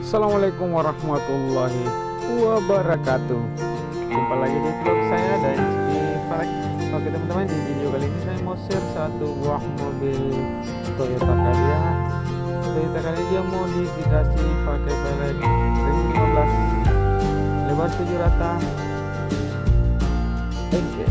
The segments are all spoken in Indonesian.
Assalamualaikum warahmatullahi wabarakatuh. Jumpa lagi di vlog saya dari Rizky Farek. Oke teman-teman, di video kali ini saya mau share satu buah mobil Toyota Calya. Toyota Calya dia modifikasi pakai velg ring 15, lebar 7 rata, engke.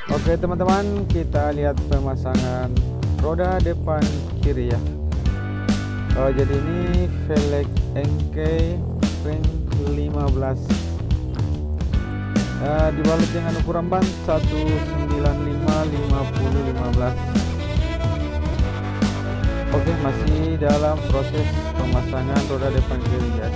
Oke teman-teman, kita lihat pemasangan roda depan kiri ya. Jadi ini velg engke ring 15, dibalut dengan ukuran ban 195/50/15. Oke, masih dalam proses pemasangan roda depan kiri ya.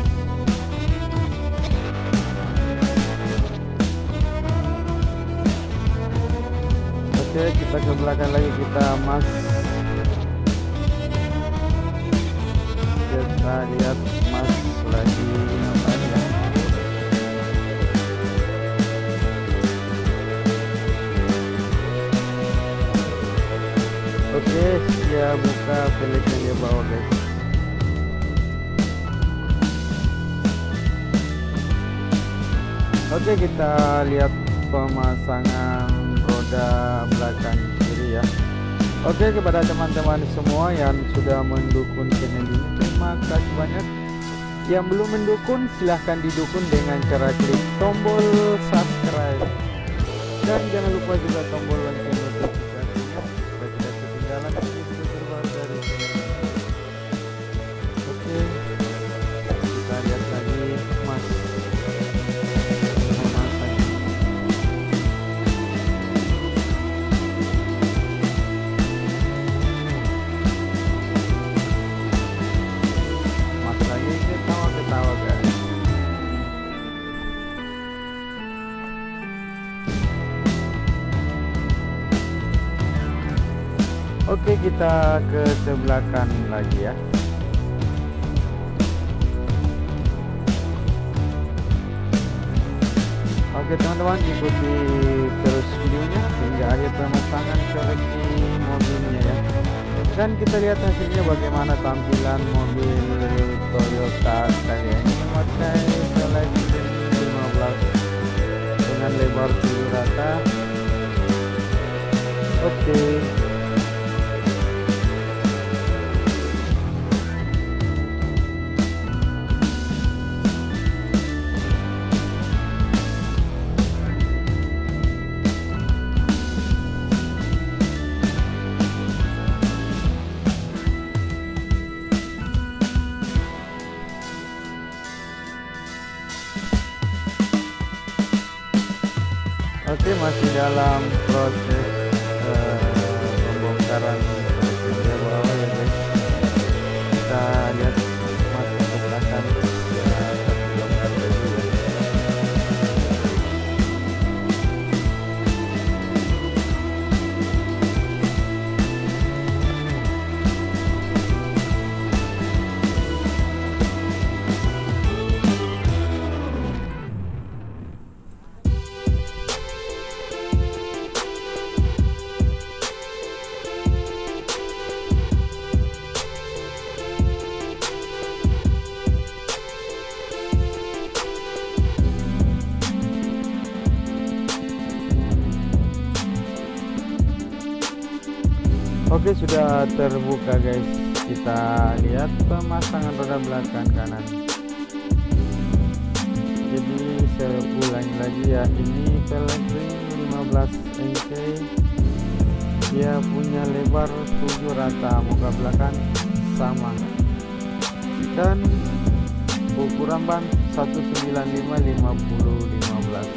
Oke, kita ke belakang lagi, kita lihat mas lagi ngapain ya. Oke, dia buka velg yang dia bawa guys. Oke, kita lihat pemasangan roda belakang kiri ya. Oke, kepada teman-teman semua yang sudah mendukung channel ini, terima kasih banyak. Yang belum mendukung, silahkan didukung dengan cara klik tombol subscribe, dan jangan lupa juga tombol lonceng notifikasinya supaya tidak ketinggalan video terbaru dari channel ini. Oke, kita lihat lagi mas. Oke, kita ke sebelah kanan lagi ya. Oke teman-teman, ikuti terus videonya hingga akhir pemasangan koleksi mobilnya ya. Dan kita lihat hasilnya bagaimana tampilan mobil Toyota Calya ini memakai velg 15 dengan lebar 7 rata. Oke. Oke, masih dalam proses pembongkaran bagian bawah ya guys. Kita lihat masuk ke belakang ya, satu bongkar dulu ya. Oke, sudah terbuka guys. Kita lihat pemasangan roda belakang kanan. Jadi saya ulangi lagi ya, ini velg ring 15 engke, dia punya lebar 7 rata, muka belakang sama, dan ukuran ban 195/50/15.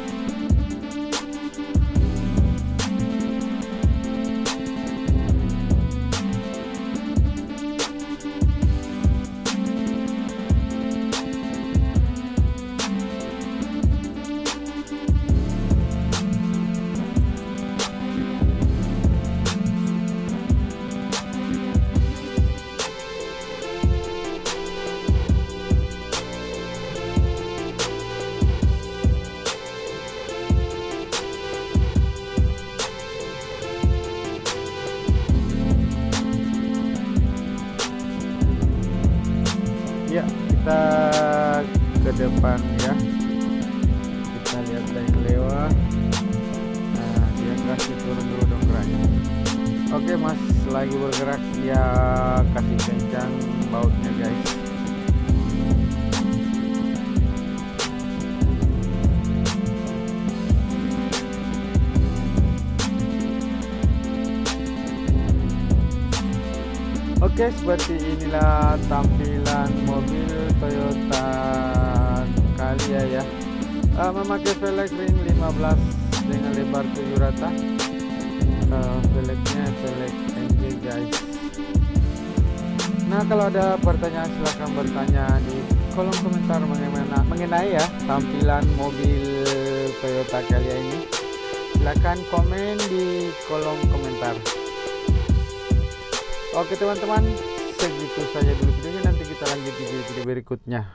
kasih turun dulu dong kerannya. Oke mas, lagi bergerak dia kasih kencang bautnya guys. Oke, seperti inilah tampilan mobil Toyota Calya ya. Memakai velg ring 15 dengan lebar 7 rata. Velgnya velg MG guys. Nah, kalau ada pertanyaan silahkan bertanya di kolom komentar mengenai ya tampilan mobil Toyota Calya ini. Silahkan komen di kolom komentar. Oke teman-teman, segitu saja dulu videonya, nanti kita lanjut di video berikutnya.